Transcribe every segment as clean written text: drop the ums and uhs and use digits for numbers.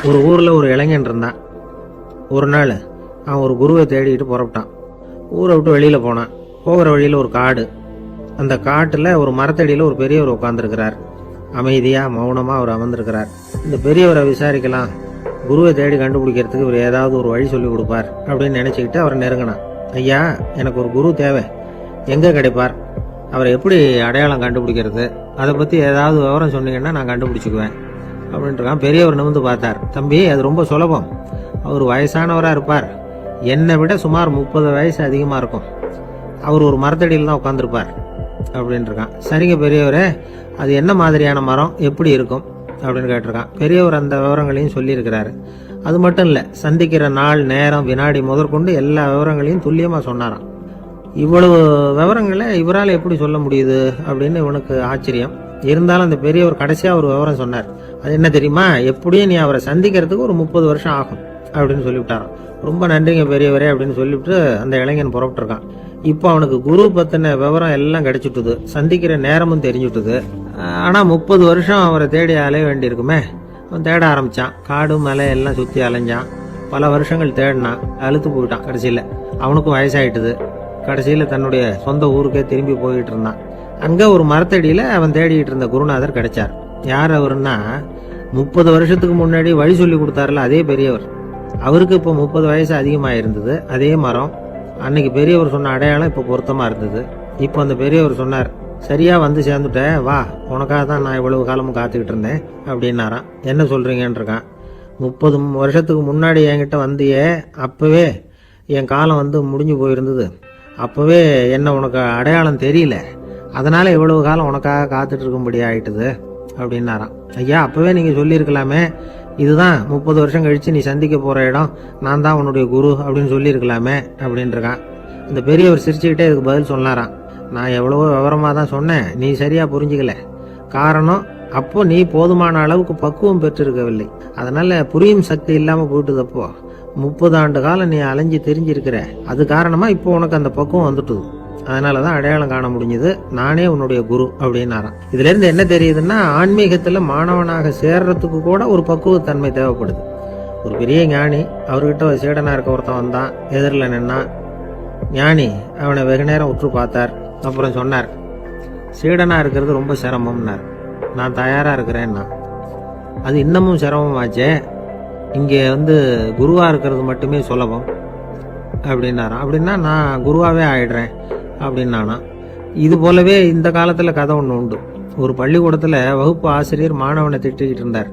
ஒரு ஊரில் ஒரு இளைஞன் இருந்தான். ஒரு நாள் அவன் ஒரு குருவை தேடிக்கிட்டு புறப்பட்டான். ஊரை விட்டு வெளியில் போனான். போகிற வழியில் ஒரு காடு. அந்த காட்டில் ஒரு மரத்தடியில் ஒரு பெரியவர் உட்காந்துருக்கிறார். அமைதியாக மௌனமாக அவர் அமர்ந்திருக்கிறார். இந்த பெரியவரை விசாரிக்கலாம், குருவை தேடி கண்டுபிடிக்கிறதுக்கு இவர் ஏதாவது ஒரு வழி சொல்லி கொடுப்பார் அப்படின்னு நினச்சிக்கிட்டு அவரை நெருங்கினான். ஐயா, எனக்கு ஒரு குரு தேவை, எங்கே கிடைப்பார்? அவரை எப்படி அடையாளம் கண்டுபிடிக்கிறது? அதை பற்றி ஏதாவது விவரம் சொன்னீங்கன்னா நான் கண்டுபிடிச்சிக்குவேன் அப்படின்ட்டுருக்கான். பெரியவர் நிமிர்ந்து பார்த்தார். தம்பி, அது ரொம்ப சுலபம். அவர் வயசானவராக இருப்பார். என்னை விட சுமார் 30 வயசு அதிகமாக இருக்கும். அவர் ஒரு மரத்தடியில் தான் உட்காந்துருப்பார் அப்படின்ட்டுருக்கான். சரிங்க பெரியவரே, அது என்ன மாதிரியான மரம், எப்படி இருக்கும் அப்படின்னு கேட்டிருக்கான். பெரியவர் அந்த விவரங்களையும் சொல்லியிருக்கிறாரு. அது மட்டும் இல்லை, சந்திக்கிற நாள், நேரம், வினாடி முதற்கொண்டு எல்லா விவரங்களையும் துல்லியமாக சொன்னாராம். இவ்வளவு விவரங்களை இவரால் எப்படி சொல்ல முடியுது அப்படின்னு இவனுக்கு ஆச்சரியம். இருந்தாலும் அந்த பெரியவர் கடைசியாக ஒரு விவரம் சொன்னார். அது என்ன தெரியுமா? எப்படியும் நீ அவரை சந்திக்கிறதுக்கு ஒரு 30 வருஷம் ஆகும் அப்படின்னு சொல்லிவிட்டாராம். ரொம்ப நன்றிங்க பெரியவரே அப்படின்னு சொல்லிவிட்டு அந்த இளைஞன் புறப்பட்டுருக்கான். இப்போ அவனுக்கு குரு பற்றின விவரம் எல்லாம் கிடைச்சிட்டுது, சந்திக்கிற நேரமும் தெரிஞ்சுட்டுது. ஆனால் 30 வருஷம் அவரை தேடி அலைய வேண்டியிருக்குமே. அவன் தேட ஆரம்பித்தான். காடு மலை எல்லாம் சுற்றி அலைஞ்சான். பல வருஷங்கள் தேடினான். அழுத்து போயிட்டான். கடைசியில் அவனுக்கும் வயசாயிட்டுது. கடைசியில் தன்னுடைய சொந்த ஊருக்கே திரும்பி போயிட்டு இருந்தான். அங்கே ஒரு மரத்தடியில் அவன் தேடிட்டு இருந்த குருநாதர் கிடைச்சார். யார் அவருன்னா, 30 வருஷத்துக்கு முன்னாடி வழி சொல்லி கொடுத்தாருல அதே பெரியவர். அவருக்கு இப்போ 30 வயசு அதிகமாக இருந்தது. அதே மரம். அன்னைக்கு பெரியவர் சொன்ன அடையாளம் இப்போ பொருத்தமாக இருந்தது. இப்போ அந்த பெரியவர் சொன்னார், சரியாக வந்து சேர்ந்துட்டேன், வா, உனக்காக தான் நான் இவ்வளவு காலமும் காத்துக்கிட்டு இருந்தேன் அப்படின்னாராம். என்ன சொல்கிறீங்கன்னு இருக்கான். 30 வருஷத்துக்கு முன்னாடி என்கிட்ட வந்தியே, அப்போவே என் காலம் வந்து முடிஞ்சு போயிருந்தது. அப்போவே என்ன உனக்கு அடையாளம் தெரியல, அதனால் இவ்வளவு காலம் உனக்காக காத்துட்டு இருக்கும்படி ஆயிட்டுது அப்படின்னாராம். ஐயா, அப்போவே நீங்கள் சொல்லியிருக்கலாமே, இதுதான் 30 வருஷம் கழித்து நீ சந்திக்க போகிற இடம், நான் தான் உன்னுடைய குரு அப்படின்னு சொல்லியிருக்கலாமே அப்படின்ட்டுருக்கான். இந்த பெரியவர் சிரிச்சுக்கிட்டே இதுக்கு பதில் சொன்னாராம். நான் எவ்வளவோ விவரமாக தான் சொன்னேன், நீ சரியாக புரிஞ்சிக்கல. காரணம், அப்போ நீ போதுமான அளவுக்கு பக்குவம் பெற்றிருக்கவில்லை. அதனால் புரியும் சக்தி இல்லாமல் போயிட்டுதப்போ 30 ஆண்டு காலம் நீ அலைஞ்சி தெரிஞ்சிருக்கிற. அது காரணமாக இப்போ உனக்கு அந்த பக்குவம் வந்துட்டுது. அதனால தான் அடையாளம் காண முடிஞ்சது. நானே உன்னுடைய குரு அப்படின்னாராம். இதுலேருந்து என்ன தெரியுதுன்னா, ஆன்மீகத்தில் மாணவனாக சேர்றதுக்கு கூட ஒரு பக்குவத்தன்மை தேவைப்படுது. ஒரு பெரிய ஞானி, அவர்கிட்ட சீடனாக இருக்க ஒருத்தன் வந்தான். எதிரில் நின்னான். ஞானி அவனை வெகு நேரம் உற்று பார்த்தார். அப்புறம் சொன்னார், சீடனாக இருக்கிறது ரொம்ப சிரமம்னார். நான் தயாராக இருக்கிறேன்னா. அது இன்னமும் சிரமமாச்சே, இங்கே குருவாக இருக்கிறது மட்டுமே சுலபம் அப்படின்னாராம். அப்படின்னா நான் குருவாகவே ஆயிடுறேன் அப்படின்னானா. இது போலவே இந்த காலத்தில் கதை ஒன்று உண்டு. ஒரு பள்ளிக்கூடத்தில் வகுப்பு ஆசிரியர் மாணவனை திட்டிக்கிட்டு இருந்தார்.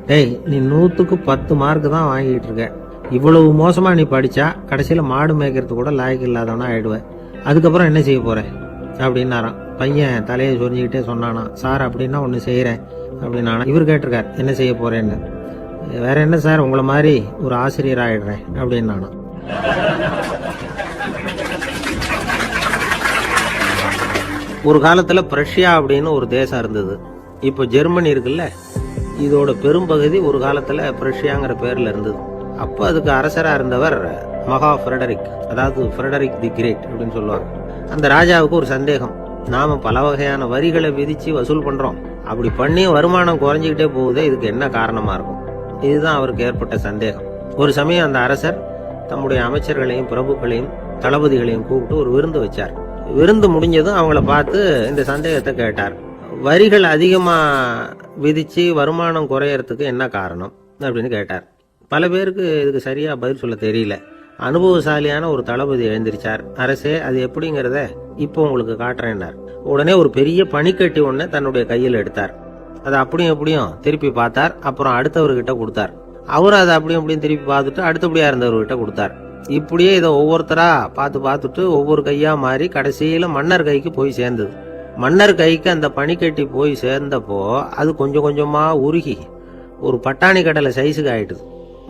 டேய், நீ 100க்கு 10 மார்க்கு தான் வாங்கிட்டு இருக்க. இவ்வளவு மோசமாக நீ படித்தா கடைசியில் மாடு மேய்க்கிறது கூட லாய்க்கு இல்லாதவனா ஆயிடுவேன். அதுக்கப்புறம் என்ன செய்ய போகிறேன் அப்படின்னாராம். பையன் தலையை சொரிஞ்சிக்கிட்டே சொன்னானா, சார் அப்படின்னா ஒன்று செய்கிறேன் அப்படின்னானா. இவர் கேட்டிருக்கார், என்ன செய்ய போகிறேன்னு. வேற என்ன சார், உங்களை மாதிரி ஒரு ஆசிரியர் ஆயிடுறேன் அப்படின்னானா. ஒரு காலத்தில் பிரஷ்யா அப்படின்னு ஒரு தேசம் இருந்தது. இப்போ ஜெர்மனி இருக்குல்ல, இதோட பெரும்பகுதி ஒரு காலத்தில் பிரஷ்யாங்கிற பேரில் இருந்தது. அப்போ அதுக்கு அரசராக இருந்தவர் மகா ஃப்ரெடரிக், அதாவது ஃப்ரெடரிக் தி கிரேட் அப்படின்னு சொல்லுவாங்க. அந்த ராஜாவுக்கு ஒரு சந்தேகம். நாம் பல வகையான வரிகளை விதித்து வசூல் பண்ணுறோம், அப்படி பண்ணி வருமானம் குறைஞ்சிக்கிட்டே போகுதே, இதுக்கு என்ன காரணமாக இருக்கும்? இதுதான் அவருக்கு ஏற்பட்ட சந்தேகம். ஒரு சமயம் அந்த அரசர் தம்முடைய அமைச்சர்களையும் பிரபுக்களையும் தளபதிகளையும் கூப்பிட்டு ஒரு விருந்து வச்சார். விருந்து முடிஞ்சதும் அவங்கள பார்த்து இந்த சந்தேகத்தை கேட்டார். வரிகள் அதிகமாக விதித்து வருமானம் குறையறதுக்கு என்ன காரணம் அப்படின்னு கேட்டார். பல பேருக்கு இதுக்கு சரியாக பதில் சொல்ல தெரியல. அனுபவசாலியான ஒரு தளபதி எழுந்திருச்சார். அரசே, அது எப்படிங்கிறத இப்போ உங்களுக்கு காட்டுறேன்னார். உடனே ஒரு பெரிய பனிக்கட்டி ஒன்று தன்னுடைய கையில் எடுத்தார். அதை அப்படியும் எப்படியும் திருப்பி பார்த்தார். அப்புறம் அடுத்தவர்கிட்ட கொடுத்தார். அவரும் அதை அப்படியும் எப்படியும் திருப்பி பார்த்துட்டு அடுத்தபடியா இருந்தவர்கிட்ட கொடுத்தார். இப்படியே இதை ஒவ்வொருத்தரா பார்த்துட்டு ஒவ்வொரு கையா மாறி கடைசியில மன்னர் கைக்கு போய் சேர்ந்தது. மன்னர் கைக்கு அந்த பனிக்கட்டி போய் சேர்ந்தப்போ அது கொஞ்சம் கொஞ்சமா உருகி ஒரு பட்டாணி கடலை சைஸுக்கு ஆயிட்டுது.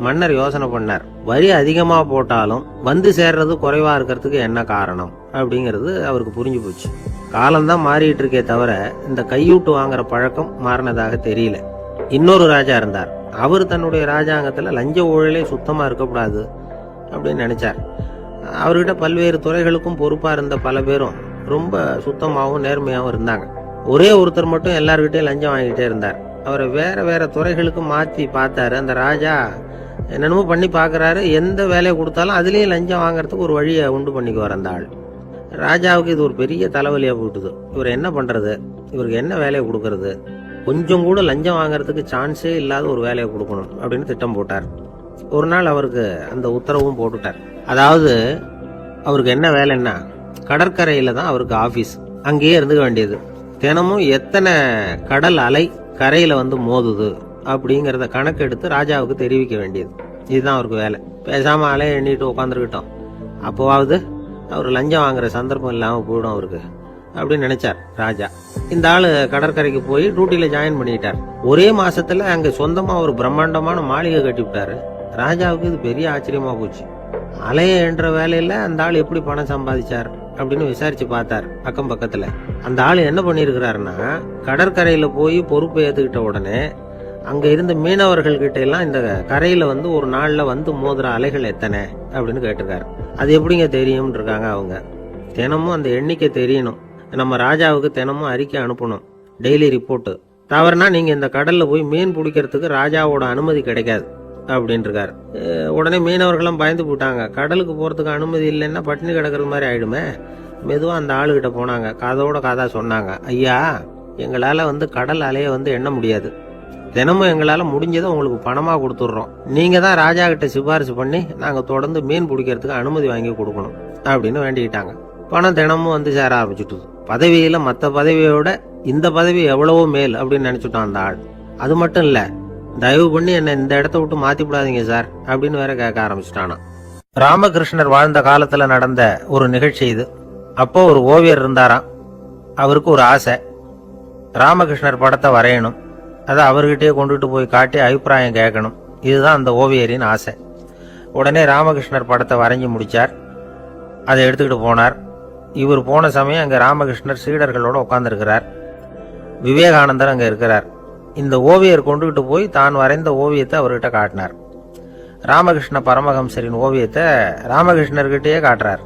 மன்னர் யோசனை பண்ணார், வரி அதிகமா போட்டாலும் வந்து சேர்றது குறைவா இருக்கிறதுக்கு என்ன காரணம் அப்படிங்கிறது அவருக்கு புரிஞ்சு போச்சு. காலம்தான் மாறிட்டு இருக்கே தவிர இந்த கையூட்டு வாங்குற பழக்கம் மாறினதாக தெரியல. இன்னொரு ராஜா இருந்தார். அவர் தன்னுடைய ராஜாங்கத்துல லஞ்ச ஊழலே சுத்தமா இருக்கக்கூடாது அப்படின்னு நினைச்சார். அவர்கிட்ட பல்வேறு துறைகளுக்கும் பொறுப்பா இருந்த பல பேரும் ரொம்ப சுத்தமாகவும் நேர்மையாகவும் இருந்தாங்க. ஒரே ஒருத்தர் மட்டும் எல்லார்கிட்டையும் லஞ்சம் வாங்கிட்டே இருந்தார். அவரை வேற வேற துறைகளுக்கு மாற்றி பார்த்தாரு. அந்த ராஜா என்னென்னமோ பண்ணி பார்க்குறாரு. எந்த வேலையை கொடுத்தாலும் அதுலேயும் லஞ்சம் வாங்குறதுக்கு ஒரு வழியை உண்டு பண்ணிக்குவார் அந்த ஆள். ராஜாவுக்கு இது ஒரு பெரிய தலைவலியாக போட்டுது. இவர் என்ன பண்ணுறது, இவருக்கு என்ன வேலையை கொடுக்கறது, கொஞ்சம் கூட லஞ்சம் வாங்குறதுக்கு சான்ஸே இல்லாத ஒரு வேலையை கொடுக்கணும் அப்படின்னு திட்டம் போட்டார். ஒரு நாள் அவருக்கு அந்த உத்தரவும் போட்டுட்டார். அதாவது அவருக்கு என்ன வேலைன்னா, கடற்கரையில் தான் அவருக்கு ஆஃபீஸ். அங்கேயே இருந்துக்க வேண்டியது. தினமும் எத்தனை கடல் அலை கரையில் வந்து மோதுது அப்படிங்கிறத கணக்கெடுத்து ராஜாவுக்கு தெரிவிக்க வேண்டியது. இதுதான் அவருக்கு வேலை. பேசாமல் அலையை எண்ணிட்டு உட்காந்துருக்கட்டும், அப்போவாவது அவர் லஞ்சம் வாங்குற சந்தர்ப்பம் இல்லாமல் போயிடும் அவருக்கு அப்படின்னு நினைச்சார் ராஜா. இந்த ஆள் கடற்கரைக்கு போய் டியூட்டியில் ஜாயின் பண்ணிட்டார். ஒரே மாசத்துல அங்கே சொந்தமாக ஒரு பிரம்மாண்டமான மாளிகை கட்டி விட்டாரு. ராஜாவுக்கு இது பெரிய ஆச்சரியமா போச்சு. அலைய என்ற வேலையில அந்த ஆள் எப்படி பணம் சம்பாதிச்சார் அப்படின்னு விசாரிச்சு பார்த்தார் அக்கம் பக்கத்துல. அந்த ஆள் என்ன பண்ணிருக்கிறாருன்னா, கடற்கரையில போய் பொறுப்பை ஏத்துக்கிட்ட உடனே அங்க இருந்த மீனவர்கள் கிட்ட எல்லாம் இந்த கரையில வந்து ஒரு நாள்ல வந்து மோதுற அலைகள் எத்தனை அப்படின்னு கேட்டிருக்காரு. அது எப்படிங்க தெரியும்னு இருக்காங்க அவங்க. தினமும் அந்த எண்ணிக்கை தெரியணும். நம்ம ராஜாவுக்கு தினமும் அறிக்கை அனுப்பணும், டெய்லி ரிப்போர்ட்டு. தவறுனா நீங்க இந்த கடல்ல போய் மீன் பிடிக்கிறதுக்கு ராஜாவோட அனுமதி கிடைக்காது அப்படின்னு இருக்காரு. உடனே மீனவர்களும் பயந்து போட்டாங்க. கடலுக்கு போறதுக்கு அனுமதி இல்லைன்னா பட்டினி கிடக்கிறது மாதிரி ஆயிடுமே. மெதுவா அந்த ஆளுகிட்ட போனாங்க, காதோட காதா சொன்னாங்க, ஐயா எங்களால வந்து கடல் அலைய வந்து எண்ண முடியாது. தினமும் எங்களால முடிஞ்சதை உங்களுக்கு பணமா கொடுத்துட்றோம். நீங்க தான் ராஜா கிட்ட சிபாரிசு பண்ணி நாங்க தொடர்ந்து மீன் பிடிக்கிறதுக்கு அனுமதி வாங்கி கொடுக்கணும் அப்படின்னு வேண்டிக்கிட்டாங்க. பணம் தினமும் வந்து சேர ஆரம்பிச்சுட்டு, பதவியில மற்ற பதவியோட இந்த பதவி எவ்வளவோ மேல் அப்படின்னு நினைச்சுட்டான் அந்த ஆள். அது மட்டும் இல்ல, தயவு பண்ணி என்ன இந்த இடத்த விட்டு மாத்தி விடாதீங்க சார் அப்படின்னு வேற கேட்க ஆரம்பிச்சுட்டானா. ராமகிருஷ்ணர் வாழ்ந்த காலத்துல நடந்த ஒரு நிகழ்ச்சி இது. அப்போ ஒரு ஓவியர் இருந்தாராம். அவருக்கு ஒரு ஆசை, ராமகிருஷ்ணர் படத்தை வரையணும். அதை அவர்கிட்டயே கொண்டுட்டு போய் காட்டி அபிப்பிராயம் கேட்கணும். இதுதான் அந்த ஓவியரின் ஆசை. உடனே ராமகிருஷ்ணர் படத்தை வரைஞ்சி முடிச்சார். அதை எடுத்துக்கிட்டு போனார். இவர் போன சமயம் அங்க ராமகிருஷ்ணர் சீடர்களோட உட்கார்ந்துருக்கிறார். விவேகானந்தர் அங்க இருக்கிறார். இந்த ஓவியர் கொண்டுகிட்டு போய் தான் வரைந்த ஓவியத்தை அவர்கிட்ட காட்டினார். ராமகிருஷ்ண பரமஹம்சரின் ஓவியத்தை ராமகிருஷ்ணர்கிட்டயே காட்டுறார்.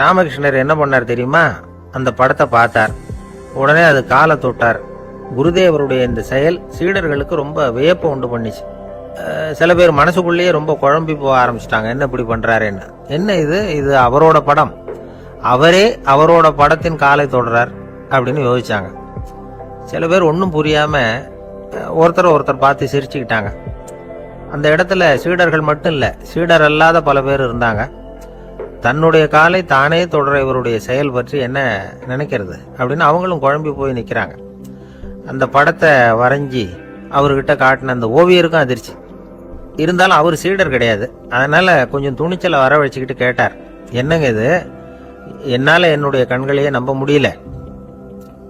ராமகிருஷ்ணர் என்ன பண்ணார் தெரியுமா, அந்த படத்தை பார்த்தார். உடனே அது காலை தொட்டார். குருதேவருடைய இந்த செயல் சீடர்களுக்கு ரொம்ப வியப்பை உண்டு பண்ணிச்சு. சில பேர் மனசுக்குள்ளேயே ரொம்ப குழம்பி போக ஆரம்பிச்சிட்டாங்க, என்ன இப்படி பண்றாருன்னு. என்ன இது அவரோட படம், அவரே அவரோட படத்தின் காலை தொடுறார் அப்படின்னு யோசிச்சாங்க. சில பேர் ஒன்றும் புரியாம ஒருத்தர் பார்த்து சிரிச்சுக்கிட்டாங்க. அந்த இடத்துல சீடர்கள் மட்டும் இல்ல, சீடர் அல்லாத பல பேர் இருந்தாங்க. தன்னுடைய காலை தானே தொடர இவருடைய செயல் பற்றி என்ன நினைக்கிறது அப்படின்னு அவங்களும் குழம்பி போய் நிக்கிறாங்க. அந்த படத்தை வரைஞ்சி அவர்கிட்ட காட்டின அந்த ஓவியருக்கும் அதிர்ச்சி. இருந்தாலும் அவர் சீடர் கிடையாது. அதனால கொஞ்சம் துணிச்சலை வரவழைச்சுக்கிட்டு கேட்டார், என்னங்க இது, என்னால என்னுடைய கண்களையே நம்ப முடியல.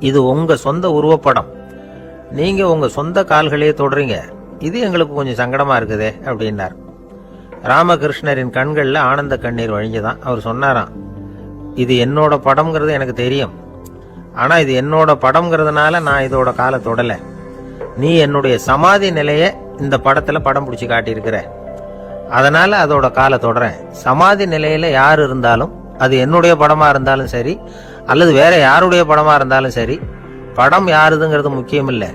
இது உங்க சொந்த உருவப்படம், நீங்க உங்க சொந்த கால்களையே தொடுறீங்க, இது எங்களுக்கு கொஞ்சம் சங்கடமா இருக்குதே அப்படின்னார். ராமகிருஷ்ணரின் கண்கள்ல ஆனந்த கண்ணீர் வழிஞ்சுதான். அவர் சொன்னாராம், இது என்னோட படம்ங்கிறது எனக்கு தெரியும், ஆனா இது என்னோட படம்ங்கிறதுனால நான் இதோட காலை தொடல. நீ என்னுடைய சமாதி நிலைய இந்த படத்துல படம் பிடிச்சி காட்டியிருக்கிற, அதனால அதோட காலை தொடறேன். சமாதி நிலையில யார் இருந்தாலும், அது என்னுடைய படமா இருந்தாலும் சரி அல்லது வேற யாருடைய படமா இருந்தாலும் சரி, படம் யாருதுங்கிறது முக்கியம் இல்லை.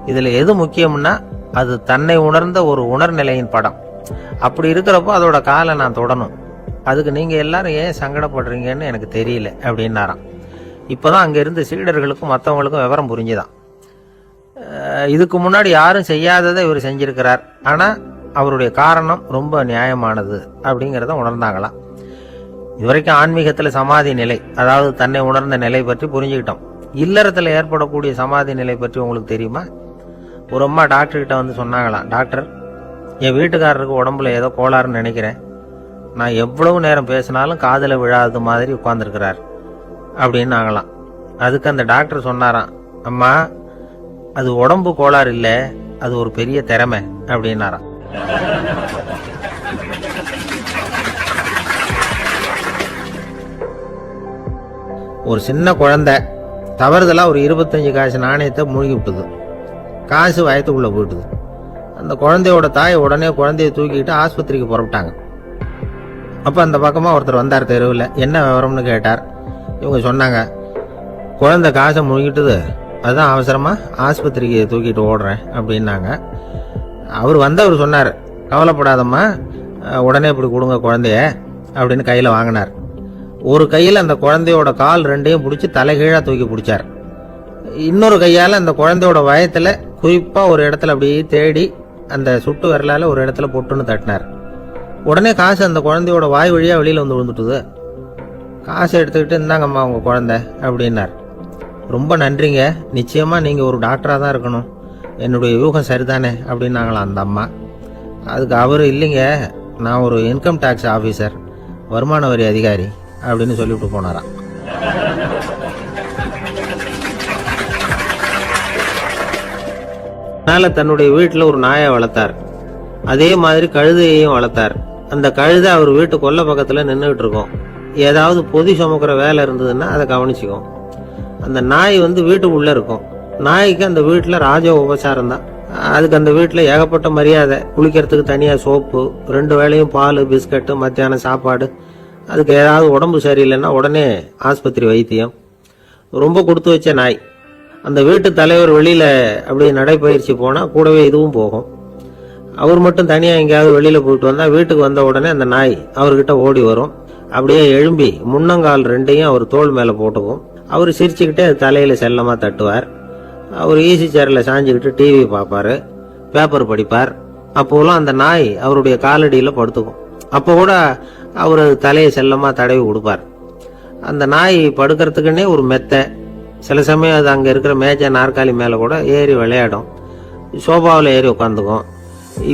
இதுல எது முக்கியம்னா அது தன்னை உணர்ந்த ஒரு உணர்நிலையின் படம். அப்படி இருக்கிறப்போ அதோட காலை நான் தொடணும். அதுக்கு நீங்க எல்லாரும் ஏன் சங்கடப்படுறீங்கன்னு எனக்கு தெரியல அப்படின்னாராம். இப்பதான் அங்க இருந்த சீடர்களுக்கும் மற்றவங்களுக்கும் விவரம் புரிஞ்சுதான். இதுக்கு முன்னாடி யாரும் செய்யாததை இவர் செஞ்சிருக்கிறார், ஆனா அவருடைய காரணம் ரொம்ப நியாயமானது அப்படிங்கிறத உணர்ந்தாங்களாம். இதுவரைக்கும் ஆன்மீகத்துல சமாதி நிலை, அதாவது தன்னை உணர்ந்த நிலை பற்றி புரிஞ்சுக்கிட்டோம். இல்லறத்துல ஏற்படக்கூடிய சமாதி நிலை பற்றி உங்களுக்கு தெரியுமா? ஒரு அம்மா டாக்டர் கிட்ட வந்து சொன்னாங்களாம், டாக்டர் என் வீட்டுக்காரருக்கு உடம்புல ஏதோ கோளாறுன்னு நினைக்கிறேன், நான் எவ்வளவு நேரம் பேசினாலும் காதுல விழாதது மாதிரி உட்கார்ந்துருக்கிறார் அப்படின்னு ஆகலாம். அதுக்கு அந்த டாக்டர் சொன்னாராம், அம்மா அது உடம்பு கோளாறு இல்ல, அது ஒரு பெரிய திறமை அப்படின்னாராம். ஒரு சின்ன குழந்தை தவறுதலா ஒரு 25 காசு நாணயத்தை மூழ்கி விட்டுது. காசு வயத்துக்குள்ள போயிட்டுது. அந்த குழந்தையோட தாய் உடனே குழந்தைய தூக்கிட்டு ஆஸ்பத்திரிக்கு புறப்பட்டாங்க. அப்ப அந்த பக்கமா ஒருத்தர் வந்தார் தெருவில். என்ன விவரம்னு கேட்டார். இவங்க சொன்னாங்க, குழந்தை காசை முழுங்கிட்டுது, அதான் அவசரமாக ஆஸ்பத்திரிக்கு தூக்கிட்டு ஓடுறேன் அப்படின்னாங்க. அவர் வந்தவர் சொன்னார், கவலைப்படாதம்மா, உடனே இப்படி கொடுங்க குழந்தைய அப்படின்னு கையில் வாங்கினார். ஒரு கையில் அந்த குழந்தையோட கால் ரெண்டையும் பிடிச்சி தலைகீழாக தூக்கி பிடிச்சார். இன்னொரு கையால் அந்த குழந்தையோட வயத்தில் குறிப்பாக ஒரு இடத்துல அப்படியே தேடி அந்த சுட்டு விரலால் ஒரு இடத்துல பொட்டுன்னு தட்டினார். உடனே காசு அந்த குழந்தையோட வாய் வழியாக வெளியில் வந்து விழுந்துட்டுது. காசை எடுத்துக்கிட்டு இருந்தாங்கம்மா உங்கள் குழந்தை அப்படின்னார். ரொம்ப நன்றிங்க, நிச்சயமாக நீங்கள் ஒரு டாக்டராக தான் இருக்கணும், என்னுடைய யூகம் சரிதானே அப்படின்னாங்களாம் அந்த அம்மா. அதுக்கு அவர், இல்லைங்க, நான் ஒரு இன்கம் டேக்ஸ் ஆஃபீஸர், வருமான வரி அதிகாரி அப்படின்னு சொல்லிவிட்டு போனாராம். அதனால தன்னுடைய வீட்டில் ஒரு நாயை வளர்த்தார். அதே மாதிரி கழுதையையும் வளர்த்தார். அந்த கழுதை அவர் வீட்டு கொல்லை பக்கத்தில் நின்றுகிட்டு இருக்கும். ஏதாவது பொதி சுமக்கிற வேலை இருந்ததுன்னா அதை கவனிச்சுக்கும். அந்த நாய் வீட்டுக்குள்ளே இருக்கும். நாய்க்கு அந்த வீட்டில் ராஜ உபசாரம் தான். அதுக்கு அந்த வீட்டில் ஏகப்பட்ட மரியாதை. குளிக்கிறதுக்கு தனியாக சோப்பு, 2 வேளையும் பால், பிஸ்கட்டு, மத்தியானம் சாப்பாடு. அதுக்கு ஏதாவது உடம்பு சரியில்லைன்னா உடனே ஆஸ்பத்திரி வைத்தியம். ரொம்ப கொடுத்து வச்ச நாய். அந்த வீட்டு தலைவர் வெளியில் அப்படியே நடைப்பயிற்சி போனால் கூடவே இதுவும் போகும். அவர் மட்டும் தனியாக எங்கேயாவது வெளியில் போயிட்டு வந்தால் வீட்டுக்கு வந்த உடனே அந்த நாய் அவர்கிட்ட ஓடி வரும். அப்படியே எழும்பி முன்னங்கால் ரெண்டையும் அவர் தோள் மேலே போட்டுக்கும். அவர் சிரிச்சுக்கிட்டே தலையில் செல்லமாக தட்டுவார். அவர் ஈசி சேரில் சாஞ்சிக்கிட்டு டிவி பார்ப்பார், பேப்பர் படிப்பார். அப்போலாம் அந்த நாய் அவருடைய காலடியில் படுத்துக்கும். அப்போ கூட அவர் தலையை செல்லமாக தடவி கொடுப்பார். அந்த நாய் படுக்கிறதுக்குன்னே ஒரு மெத்தை, சில சமயம் அது அங்கே இருக்கிற மேஜை நாற்காலி மேலே கூட ஏறி விளையாடும். சோபாவில் ஏறி உட்காந்துக்கும்.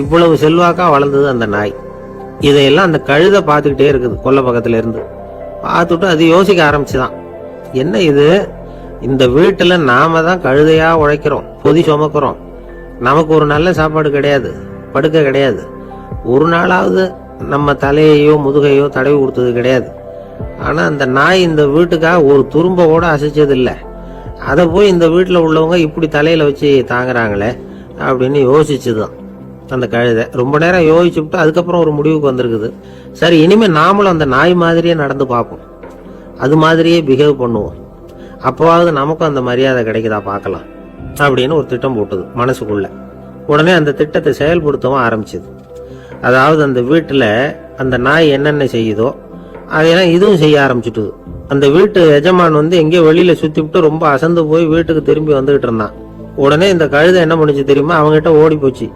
இவ்வளவு செல்வாக்காக வளர்ந்தது அந்த நாய். இதையெல்லாம் அந்த கழுதை பார்த்துக்கிட்டே இருக்குது கொல்லை பக்கத்துல இருந்து. பார்த்துட்டு அது யோசிக்க ஆரம்பிச்சுதான், என்ன இது, இந்த வீட்டில் நாம தான் கழுதையா உழைக்கிறோம், பொதி சுமக்கிறோம், நமக்கு ஒரு நல்ல சாப்பாடு கிடையாது, படுக்க கிடையாது, ஒரு நாளாவது நம்ம தலையையோ முதுகையோ தடவி கொடுத்தது கிடையாது. ஆனா அந்த நாய் இந்த வீட்டுக்காக ஒரு துரும்ப கூட அசைச்சது இல்லை. அதை போய் இந்த வீட்டில் உள்ளவங்க இப்படி தலையில வச்சு தாங்குறாங்களே அப்படின்னு யோசிச்சுதான் அந்த கழுதை. ரொம்ப நேரம் யோசிச்சுட்டு அதுக்கப்புறம் ஒரு முடிவுக்கு வந்திருக்குது. சரி, இனிமே நாமளும் அந்த நாய் மாதிரியே நடந்து பார்ப்போம், அது மாதிரியே பிஹேவ் பண்ணுவோம், அப்போவாவது நமக்கும் அந்த மரியாதை கிடைக்குதா பார்க்கலாம் அப்படின்னு ஒரு திட்டம் போட்டுது மனசுக்குள்ள. உடனே அந்த திட்டத்தை செயல்படுத்தவும் ஆரம்பிச்சது. அதாவது அந்த வீட்டில் அந்த நாய் என்னென்ன செய்யுதோ அதையெல்லாம் இதுவும் செய்ய ஆரம்பிச்சுட்டுது. அந்த வீட்டு எஜமான் எங்கேயோ வெளியில சுத்தி விட்டு ரொம்ப அசந்து போய் வீட்டுக்கு திரும்பி வந்துகிட்டு இருந்தான். உடனே இந்த கழுதை என்ன பண்ணுச்சு தெரியுமா, அவங்ககிட்ட ஓடி போச்சு.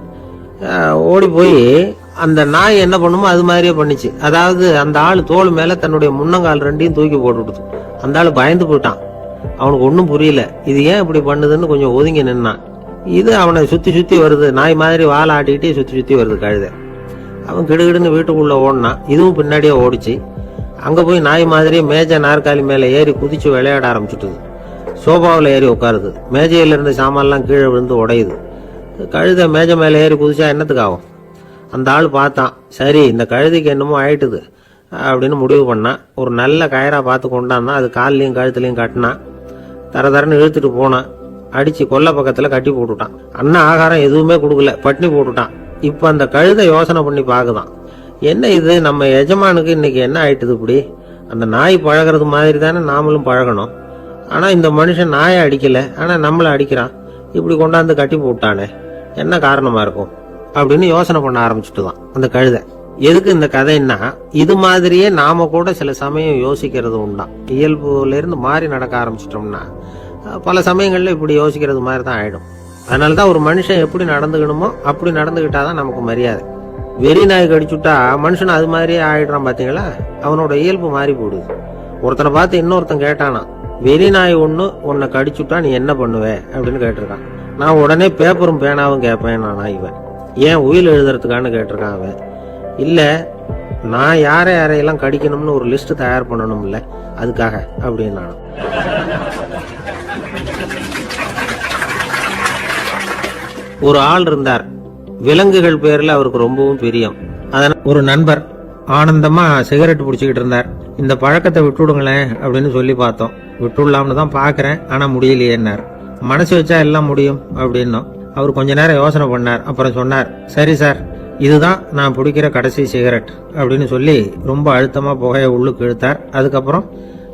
ஓடி போய் அந்த நாய் என்ன பண்ணுமோ அது மாதிரியே பண்ணிச்சு. அதாவது அந்த ஆள் தோல் மேல தன்னுடைய முன்னங்கால் ரெண்டையும் தூக்கி போட்டுவிடுது. அந்த ஆள் பயந்து போயிட்டான். அவனுக்கு ஒன்றும் புரியல, இது ஏன் இப்படி பண்ணுதுன்னு கொஞ்சம் ஒதுங்கி நின்னான். இது அவனை சுத்தி சுத்தி வருது, நாய் மாதிரி வாழை ஆட்டிக்கிட்டே சுத்தி சுத்தி வருது கழுதை. அவன் கிடுகிடுன்னு வீட்டுக்குள்ள ஓடினான். இதுவும் பின்னாடியே ஓடிச்சு. அங்க போய் நாய் மாதிரி மேஜை நாற்காலி மேல ஏறி குதிச்சு விளையாட ஆரம்பிச்சுட்டுது. சோபாவில் ஏறி உட்காருது. மேஜையில இருந்து சாமான்லாம் கீழே விழுந்து உடையுது. கழுதை மேஜை மேல ஏறி குதிச்சா என்னத்துக்கு ஆகும்? அந்த ஆள் பார்த்தான், சரி இந்த கழுதைக்கு என்னமோ ஆயிட்டுது அப்படின்னு முடிவு பண்ணான். ஒரு நல்ல கயிறா பார்த்து கொண்டான்னா அது கால்லையும் கழுத்துலையும் கட்டினான். தரன்னு இழுத்துட்டு போனான். அடிச்சு கொல்லை பக்கத்துல கட்டி போட்டுட்டான். அண்ணன் ஆகாரம் எதுவுமே கொடுக்கல, பட்டினி போட்டுட்டான். இப்ப அந்த கழுதை யோசனை பண்ணி பாக்குதான், என்ன இது, நம்ம எஜமானுக்கு இன்னைக்கு என்ன ஆயிட்டுது இப்படி? அந்த நாய் பழகிறது மாதிரி தானே நாமளும் பழகணும். ஆனா இந்த மனுஷன் நாயை அடிக்கல, ஆனா நம்மள அடிக்கிறான். இப்படி கொண்டாந்து கட்டி போட்டானே, என்ன காரணமா இருக்கும் அப்படின்னு யோசனை பண்ண ஆரம்பிச்சுட்டுதான் அந்த கழுதை. எதுக்கு இந்த கதைன்னா, இது மாதிரியே நாம கூட சில சமயம் யோசிக்கிறது உண்டாம். இயல்புல இருந்து மாறி நடக்க ஆரம்பிச்சிட்டோம்னா பல சமயங்கள்ல இப்படி யோசிக்கிறது மாதிரி தான் ஆயிடும். அதனாலதான் ஒரு மனுஷன் எப்படி நடந்துக்கணுமோ அப்படி நடந்துகிட்டாதான் நமக்கு மரியாதை. வெறி நாய் கடிச்சுட்டா மனுஷன் அது மாதிரியே ஆயிடுறான் பாத்தீங்களா, அவனோட இயல்பு மாறி போடுது. ஒருத்தனை பார்த்து இன்னொருத்தன் கேட்டானா, வெறி நாய் ஒண்ணு உன்னை கடிச்சுட்டா நீ என்ன பண்ணுவே அப்படின்னு கேட்டிருக்கான். நான் உடனே பேப்பரும் பேனாவும் கேட்பேன் நானா இவன். ஏன் உயில் எழுதுறதுக்கான்னு கேட்டிருக்கான் அவன். இல்ல, நான் யாரையெல்லாம் கடிக்கணும்னு ஒரு லிஸ்ட் தயார் பண்ணணும்ல, அதுக்காக அப்படின்னு நானும். ஒரு ஆள் இருந்தார். விலங்குகள் பேர்ல அவருக்கு ரொம்பவும் பிரியம். அதனால ஒரு நண்பர் ஆனந்தமா சிகரெட் பிடிச்சிக்கிட்டு இருந்தார். இந்த பழக்கத்தை விட்டுவிடுங்களேன் அப்படின்னு சொல்லி பார்த்தோம். விட்டுடலாம்னு தான் பாக்குறேன், ஆனா முடியலையேன்னார். மனசு வச்சா எல்லாம் முடியும் அப்படின்னும். அவர் கொஞ்ச நேரம் யோசனை பண்ணார். அப்புறம் சொன்னார், சரி சார், இதுதான் நான் பிடிக்கிற கடைசி சிகரெட் அப்படின்னு சொல்லி ரொம்ப அழுத்தமா புகையை உள்ளுக்கு இழுத்தார். அதுக்கப்புறம்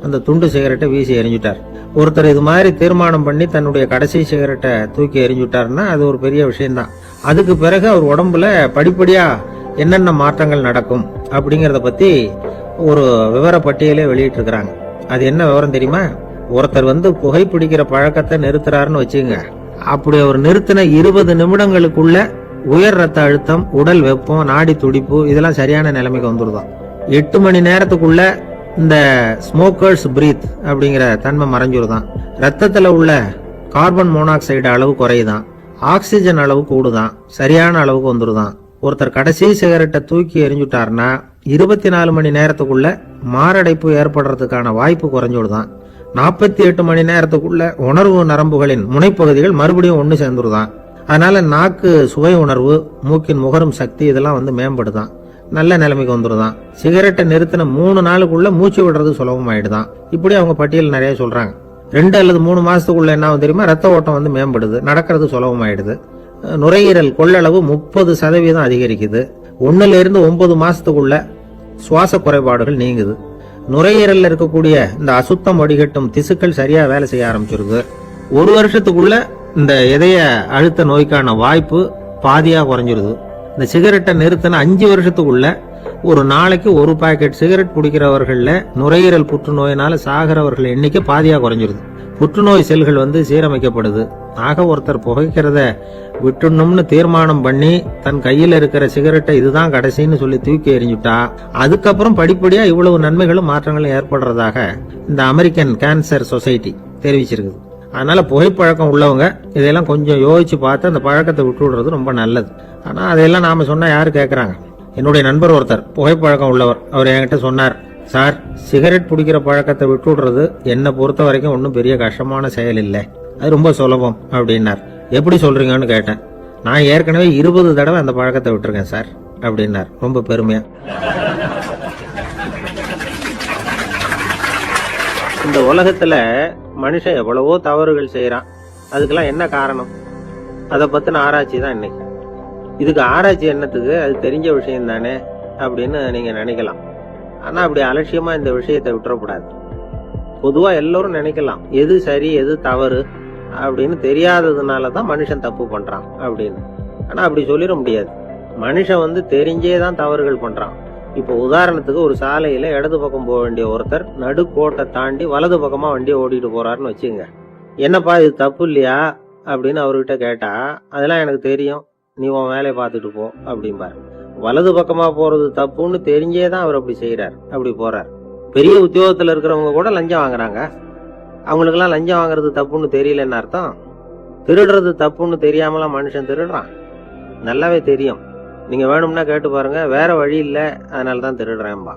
அந்த துண்டு சிகரெட்டை வீசி எறிஞ்சிட்டார். ஒருத்தர் இது மாதிரி தீர்மானம் பண்ணி தன்னுடைய கடைசி சிகரெட்டை தூக்கி எறிஞ்சுட்டாருன்னா அது ஒரு பெரிய விஷயம்தான். அதுக்கு பிறகு அவர் உடம்புல படிப்படியா என்னென்ன மாற்றங்கள் நடக்கும் அப்படிங்கறத பத்தி ஒரு விவர பட்டியலே வெளியிட்டு இருக்கிறாங்க. அது என்ன விவரம் தெரியுமா? ஒருத்தர் புகைப்பிடிக்கிற பழக்கத்தை நிறுத்துறாருன்னு வச்சுங்க. அப்படி அவர் நிறுத்தின 20 நிமிடங்களுக்குள்ள உயர் ரத்த அழுத்தம், உடல் வெப்பம், நாடி துடிப்பு இதெல்லாம் சரியான நிலைமைக்கு வந்துருதான். 8 மணி நேரத்துக்குள்ள இந்த ஸ்மோக்கர்ஸ் பிரீத் அப்படிங்கிற தன்மை மறைஞ்சிருதான். ரத்தத்துல உள்ள கார்பன் மோனாக்சைடு அளவு குறையுதான், ஆக்சிஜன் அளவு கூடுதான், சரியான அளவுக்கு வந்துருதான். ஒருத்தர் கடைசி சிகரெட்டை தூக்கி எறிஞ்சுட்டாருன்னா 24 மணி நேரத்துக்குள்ள மாரடைப்பு ஏற்படுறதுக்கான வாய்ப்பு குறைஞ்சுடுதான். 48 மணி நேரத்துக்குள்ள உணர்வு நரம்புகளின் முனைப்பகுதிகள் மறுபடியும் ஒன்று சேர்ந்துருதான். அதனால நாக்கு சுவை உணர்வு, மூக்கின் முகரும் சக்தி இதெல்லாம் மேம்படுதான், நல்ல நிலைமைக்கு வந்துருதான். சிகரெட்டை நிறுத்தின 3 நாளுக்குள்ள மூச்சு விடுறது சுலபமாயிடுதான். இப்படி அவங்க பட்டியல் நிறைய சொல்றாங்க. 2 அல்லது 3 மாசத்துக்குள்ள என்ன ஆகும் தெரியுமா? ரத்த ஓட்டம் மேம்படுது, நடக்கிறது சுலபமாயிடுது. நுரையீரல் கொள்ளளவு 30% அதிகரிக்குது. 1-9 மாசத்துக்குள்ள சுவாச குறைபாடுகள் நீங்குது. நுரையீரல்ல இருக்கக்கூடிய இந்த அசுத்தம் வடிகட்டும் திசுக்கள் சரியா வேலை செய்ய ஆரம்பிச்சிருது. 1 வருஷத்துக்குள்ள இந்த இதய அழுத்த நோய்க்கான வாய்ப்பு பாதியா குறைஞ்சிருது. இந்த சிகரெட்டை நிறுத்தின 5 வருஷத்துக்குள்ள ஒரு நாளைக்கு 1 பாக்கெட் சிகரெட் குடிக்கிறவர்கள்ல நுரையீரல் புற்றுநோயினால சாகிறவர்கள் எண்ணிக்கை பாதியா குறைஞ்சிருது. புற்றுநோய் செல்கள் சீரமைக்கப்படுது. ஆக ஒருத்தர் புகைக்கிறத விட்டுணும்னு தீர்மானம் பண்ணி தன் கையில இருக்கிற சிகரெட்டை இதுதான் கடைசின்னு சொல்லி தூக்கி எறிஞ்சுட்டா அதுக்கப்புறம் படிப்படியா இவ்வளவு நன்மைகளும் மாற்றங்களும் ஏற்படுறதாக இந்த அமெரிக்கன் கேன்சர் சொசைட்டி தெரிவிச்சிருக்குது. அதனால புகைப்பழக்கம் உள்ளவங்க இதெல்லாம் கொஞ்சம் யோசிச்சு பார்த்து அந்த பழக்கத்தை விட்டு விடுறது ரொம்ப நல்லது. ஆனா அதையெல்லாம் நாம சொன்னா யாரு கேட்கறாங்க? என்னுடைய நண்பர் ஒருத்தர் புகைப்பழக்கம் உள்ளவர், அவர் என்கிட்ட சொன்னார், சார் சிகரெட் பிடிக்கிற பழக்கத்தை விட்டு விடுறது என்னை பொறுத்த வரைக்கும் ஒன்றும் பெரிய கஷ்டமான செயல் இல்லை, அது ரொம்ப சுலபம் அப்படின்னார். எப்படி சொல்றீங்கன்னு கேட்டேன். நான் ஏற்கனவே 20 தடவை அந்த பழக்கத்தை விட்டுருக்கேன் சார் அப்படின்னார் ரொம்ப பெருமையா. இந்த உலகத்துல மனுஷன் எவ்வளவோ தவறுகள் செய்யறான். அதுக்கெல்லாம் என்ன காரணம்? அதை பத்தின ஆராய்ச்சி தான் இன்னைக்கு. இதுக்கு ஆராய்ச்சி என்னத்துக்கு? அது தெரிஞ்ச விஷயம் தானே அப்படின்னு நீங்க நினைக்கலாம். ஆனா அப்படி அலட்சியமா இந்த விஷயத்தை விட்டுறக்கூடாது. பொதுவா எல்லோரும் நினைக்கலாம் எது சரி எது தவறு அப்படின்னு தெரியாததுனாலதான் மனுஷன் தப்பு பண்றான் அப்படின்னு. ஆனா அப்படி சொல்லிட முடியாது. மனுஷன் தெரிஞ்சேதான் தவறுகள் பண்றான். இப்போ உதாரணத்துக்கு ஒரு சாலையில இடது பக்கம் போக வேண்டிய ஒருத்தர் நடுக்கோட்டை தாண்டி வலது பக்கமா வண்டியை ஓடிட்டு போறாருன்னு வச்சுங்க. என்னப்பா இது தப்பு இல்லையா அப்படின்னு அவர்கிட்ட கேட்டா, அதெல்லாம் எனக்கு தெரியும், நீ உன் வேலையை பார்த்துட்டு போ அப்படிம்பாரு. வலது பக்கமா போறது தப்புன்னு தெரிஞ்சேதான் அவர் அப்படி செய்யறாரு, அப்படி போறாரு. பெரிய உத்தியோகத்துல இருக்கிறவங்க கூட லஞ்சம் வாங்குறாங்க. அவங்களுக்கு எல்லாம் லஞ்சம் வாங்குறது தப்புன்னு தெரியலன்னு அர்த்தம்? திருடுறது தப்புன்னு தெரியாமலாம் மனுஷன் திருடுறான்? நல்லாவே தெரியும். நீங்க வேணும்னா கேட்டு பாருங்க, வேற வழி இல்ல அதனாலதான் திருடுறேன்பா.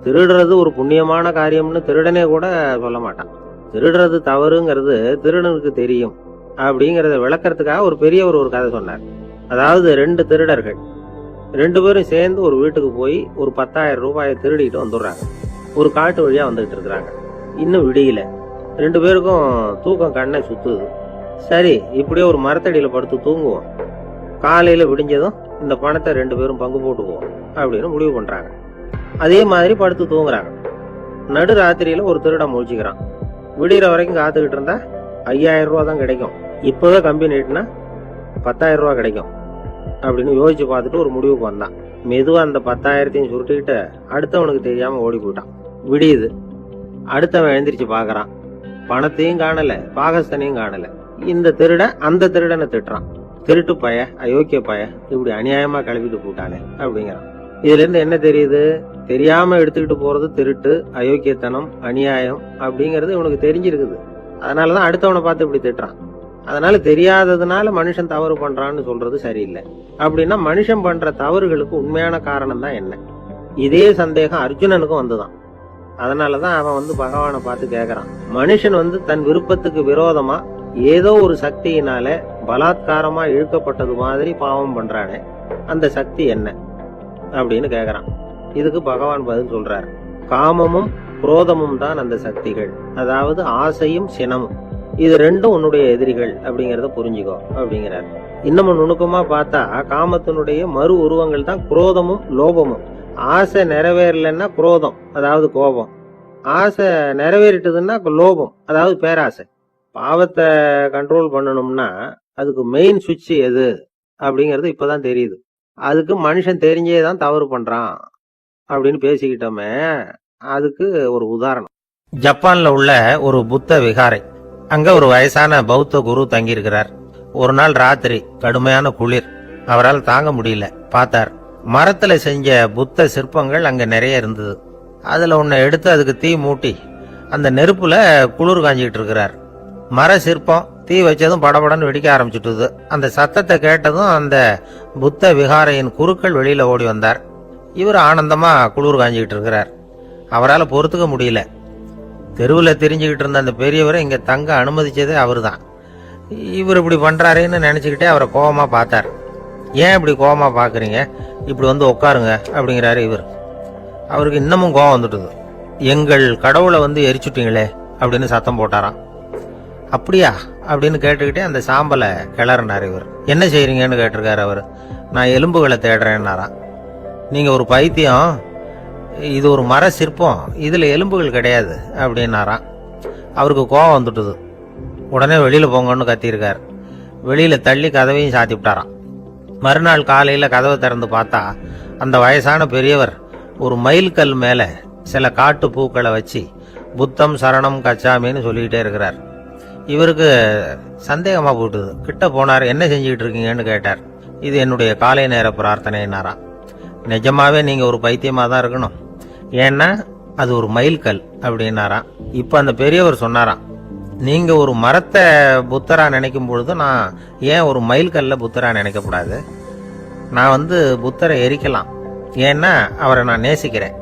திருடுறது ஒரு புண்ணியமான காரியம்னு திருடனே கூட சொல்ல மாட்டான். திருடுறது தவறுங்கிறது திருடனுக்கு தெரியும் அப்படிங்கறத விளக்கறதுக்காக ஒரு பெரியவர் ஒரு கதை சொன்னார். அதாவது 2 திருடர்கள் 2 பேரும் சேர்ந்து ஒரு வீட்டுக்கு போய் ஒரு 10,000 ரூபாயை திருடிட்டு வந்துடுறாங்க. ஒரு காட்டு வழியா வந்துட்டு இருக்கிறாங்க. இன்னும் விடியல. 2 பேருக்கும் தூக்கம் கண்ணை சுத்துது. சரி, இப்படியே ஒரு மரத்தடியில படுத்து தூங்குவோம், காலையில விடிஞ்சதும் இந்த பணத்தை 2 பேரும் பங்கு போட்டுக்குவோம் அப்படின்னு முடிவு பண்றாங்க. அதே மாதிரி படுத்து தூங்குறாங்க. நடு ராத்திரியில ஒரு திருடன் முழிச்சுக்கிறான். விடிகிற வரைக்கும் காத்துக்கிட்டு இருந்தா 5,000 ரூபா தான் கிடைக்கும், இப்பவே கம்பி நீட்டினா 10,000 ரூபா கிடைக்கும் அப்படின்னு யோசிச்சு பார்த்துட்டு ஒரு முடிவுக்கு வந்தான். மெதுவா அந்த 10,000ஐயும் சுருட்டிக்கிட்டு அடுத்தவனுக்கு தெரியாம ஓடி போயிட்டான். விடியுது. அடுத்தவன் எழுந்திரிச்சு பாக்குறான். பணத்தையும் காணல, பாகஸ்தனையும் காணல. இந்த திருடன் அந்த திருடனை திட்டுறான், திருட்டு பய, அயோக்கிய பய, இப்படி அநியாயமா கிளப்பிட்டு போட்டானே அப்படிங்கிறான். இதுல இருந்து என்ன தெரியுது? தெரியாம எடுத்துக்கிட்டு போறது திருட்டு, அயோக்கியத்தனம், அநியாயம் அப்படிங்கறது இவனுக்கு தெரிஞ்சிருக்குது. அதனாலதான் அடுத்தவனை பார்த்து இப்படி திட்டுறான். அதனால தெரியாததுனால மனுஷன் தவறு பண்றான்னு சொல்றது சரியில்லை. அப்படின்னா மனுஷன் பண்ற தவறுகளுக்கு உண்மையான காரணம் தான் என்ன? இதே சந்தேகம் அர்ஜுனனுக்கும் வந்துதான். அதனாலதான் அவன் பகவானை பார்த்து கேக்குறான், மனுஷன் தன் விருப்பத்துக்கு விரோதமா ஏதோ ஒரு சக்தியினால பலாத்காரமா இழுக்கப்பட்டது மாதிரி பாவம் பண்றானே, அந்த சக்தி என்ன அப்படின்னு கேக்குறான். இதுக்கு பகவான் பதில் சொல்றாரு, காமமும் குரோதமும் தான் அந்த சக்திகள், அதாவது ஆசையும் சினமும். இது 2ம் உன்னுடைய எதிரிகள் அப்படிங்கறத புரிஞ்சுக்கோ அப்படிங்கிறார். இன்னமும் நுணுக்கமா பார்த்தா காமத்தினுடைய மறு உருவங்கள் தான் குரோதமும் லோபமும். ஆசை நிறைவேறலன்னா குரோதம், அதாவது கோபம். ஆசை நிறைவேறிட்டதுன்னா லோபம், அதாவது பேராசை. பாவத்தை கண்ட்ரோல் பண்ணணும்னா அதுக்கு மெயின் சுவிட்ச் எது அப்படிங்கிறது இப்பதான் தெரியுது. அதுக்கு மனுஷன் தெரிஞ்சே தான் தவறு பண்றான் அப்படின்னு பேசிக்கிட்டோமே, அதுக்கு ஒரு உதாரணம். ஜப்பான்ல உள்ள ஒரு புத்த விகாரை. அங்க ஒரு வயசான பௌத்த குரு தங்கியிருக்கிறார். ஒரு நாள் ராத்திரி கடுமையான குளிர். அவரால் தாங்க முடியல. பார்த்தார், மரத்துல செஞ்ச புத்த சிற்பங்கள் அங்க நிறைய இருந்தது. அதுல ஒன்ன எடுத்து அதுக்கு தீ மூட்டி அந்த நெருப்புல குளிர் காஞ்சிக்கிட்டு இருக்கிறார். மர சிற்பம் தீ வச்சதும் படபடன்னு வெடிக்க ஆரம்பிச்சுட்டுது. அந்த சத்தத்தை கேட்டதும் அந்த புத்த விகாரையின் குருக்கள் வெளியில ஓடி வந்தார். இவர் ஆனந்தமா குளிர் காஞ்சிக்கிட்டு இருக்கிறார். அவரால் பொறுத்துக்க முடியல. தெருவில் தெரிஞ்சுக்கிட்டு இருந்த அந்த பெரியவரை இங்க தங்க அனுமதிச்சதே அவரு தான். இவர் இப்படி பண்றாருன்னு நினைச்சுக்கிட்டே அவரை கோபமா பார்த்தார். ஏன் இப்படி கோபமா பாக்குறீங்க, இப்படி வந்து உட்காருங்க அப்படிங்கிறாரு இவர். அவருக்கு இன்னமும் கோபம் வந்துட்டுது. எங்கள் கடவுளை வந்து எரிச்சுட்டீங்களே அப்படின்னு சத்தம் போட்டாராம். அப்படியா அப்படின்னு கேட்டுக்கிட்டே அந்த சாம்பலை கிளறினார் இவர். என்ன செய்யறீங்கன்னு கேட்டிருக்காரு அவர். நான் எலும்புகளை தேடுறேன்னாராம். நீங்க ஒரு பைத்தியம், இது ஒரு மர சிற்பம், இதுல எலும்புகள் கிடையாது அப்படின்னாராம். அவருக்கு கோபம் வந்துட்டுது. உடனே வெளியில போங்கன்னு கத்தியிருக்காரு. வெளியில தள்ளி கதவையும் சாத்தி விட்டாராம். மறுநாள் காலையில கதவை திறந்து பார்த்தா அந்த வயசான பெரியவர் ஒரு மயில்கல் மேல சில காட்டு பூக்களை வச்சு புத்தம் சரணம் கச்சாமின்னு சொல்லிக்கிட்டே இருக்கிறார். இவருக்கு சந்தேகமா போட்டுது. கிட்ட போனார். என்ன செஞ்சுக்கிட்டு இருக்கீங்கன்னு கேட்டார். இது என்னுடைய காலை நேர பிரார்த்தனைனாராம். நிஜமாவே நீங்க ஒரு பைத்தியமா தான் இருக்கணும், ஏன்னா அது ஒரு மயில்கல் அப்படின்னாராம். இப்ப அந்த பெரியவர் சொன்னாராம், நீங்க ஒரு மரத்தை புத்தரா நினைக்கும் பொழுது நான் ஏன் ஒரு மயில்கல்ல புத்தரா நினைக்கக்கூடாது? நான் வந்து புத்தரை எரிக்கலாம், ஏன்னா அவரை நான் நேசிக்கிறேன்.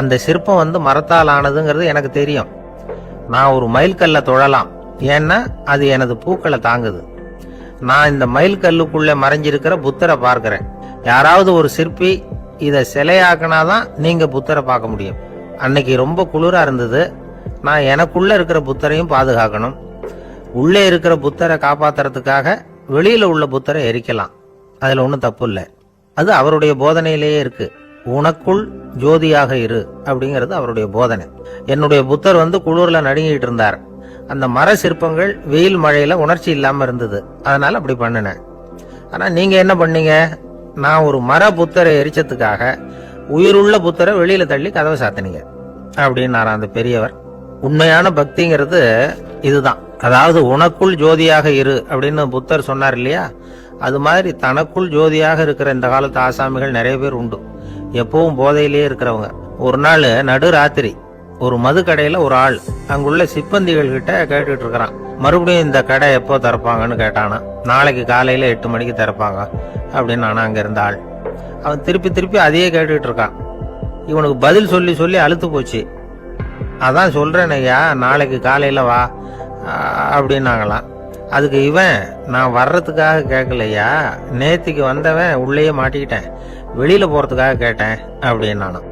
அந்த சிற்பம் வந்து மரத்தால் ஆனதுங்கிறது எனக்கு தெரியும். நான் ஒரு மயில்கல்ல தொழலாம், ஏன்னா அது எனது பூக்களை தாங்குது. நான் இந்த மயில்கல்லுக்குள்ள மறைஞ்சிருக்கிற புத்தரை பார்க்கிறேன். யாராவது ஒரு சிற்பி இதை சிலையாக்குனாதான் நீங்க புத்தரை பார்க்க முடியும். அன்னைக்கு ரொம்ப குளிரா இருந்தது. நான் எனக்குள்ள இருக்கிற புத்தரையும் பாதுகாக்கணும். உள்ளே இருக்கிற புத்தரை காப்பாத்துறதுக்காக வெளியில உள்ள புத்தரை எரிக்கலாம், அதுல ஒன்றும் தப்பு இல்லை. அது அவருடைய போதனையிலேயே இருக்கு. உனக்குள் ஜோதியாக இரு அப்படிங்கிறது அவருடைய போதனை. என்னுடைய புத்தர் வந்து குளிர்ல நடுங்கிட்டு இருந்தார். அந்த மர சிற்பங்கள் வெயில் மழையில உணர்ச்சி இல்லாம இருந்தது, அதனால அப்படி பண்ணினேன். ஆனா நீங்க என்ன பண்ணீங்க? நான் ஒரு மர புத்தரை எரிச்சதுக்காக உயிருள்ள புத்தரை வெளியில தள்ளி கதவை சாத்தினீங்க அப்படின்னாராம் அந்த பெரியவர். உண்மையான பக்திங்கிறது இதுதான். அதாவது உனக்குள் ஜோதியாக இரு அப்படின்னு புத்தர் சொன்னார் இல்லையா, அது மாதிரி தனக்குள் ஜோதியாக இருக்கிற இந்த காலத்து ஆசாமிகள் நிறைய பேர் உண்டு. எப்பவும் போதையிலேயே இருக்கிறவங்க. ஒரு நாள் நடு ராத்திரி ஒரு மது கடையில ஒரு ஆள் அங்குள்ள சிப்பந்திகள் கிட்ட கேட்டுட்டு இருக்கிறான். மறுபடியும் இந்த கடை எப்போ திறப்பாங்கன்னு கேட்டானா. நாளைக்கு காலையில 8 மணிக்கு திறப்பாங்க அப்படின்னு நானா அங்க இருந்த ஆள். அவன் திருப்பி திருப்பி அதையே கேட்டுட்டு இருக்கான். இவனுக்கு பதில் சொல்லி சொல்லி அழுத்து போச்சு. அதான் சொல்றேன் ஐயா, நாளைக்கு காலையில வா அப்படின்னாங்களாம். அதுக்கு இவன், நான் வர்றதுக்காக கேட்கலையா, நேத்திக்கு வந்தவன் உள்ளேயே மாட்டிக்கிட்டேன், வெளியில போறதுக்காக கேட்டேன் அப்படின்னு நானும்.